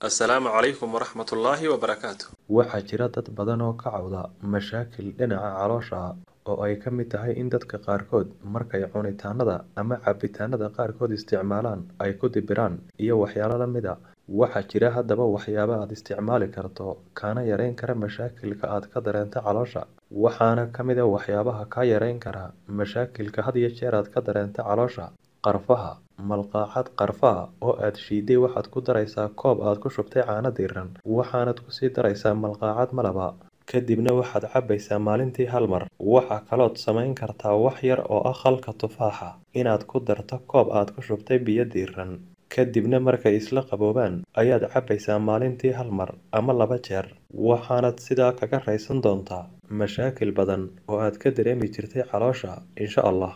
السلام عليكم ورحمة الله وبركاته. Waxaa jira dad badan oo ka cawda mashaakil dhinaca caloosha ah oo ay ka mid tahay in dadka qaarkood markay cunitaanada ama cabitaanada qaarkood isticmaalaan ay ku dibiraan iyo waxyaalo la mid ah. Waxaa jira haddaba waxyaabo aad isticmaali karto kana yareyn kara mashaakilka aad ka dareento caloosha. Waxaana ka mid ah waxyaabaha ka yareyn kara mashaakilka had iyo jeer aad ka dareento caloosha. Qarfaha malqacad qarfaha oo aad shiiday waxaad ku daraysaa koob aad ku shubtay caano diiran waxaanad ku sii daraysaa malqacad malaba kadibna waxaad cabaysaa maalintii hal mar. Waxa kalood samayn kartaa wax yar oo ah khalka tufaaxa inaad ku darto koob aad ku shubtay biyo diiran kadibna markay isla qaboobaan ayaad cabaysaa maalintii hal mar ama laba jeer. Waxaanad sidaa kaga raysan doontaa mashaakil badan oo aad ka dareemi jirtay caloosha insha Allah.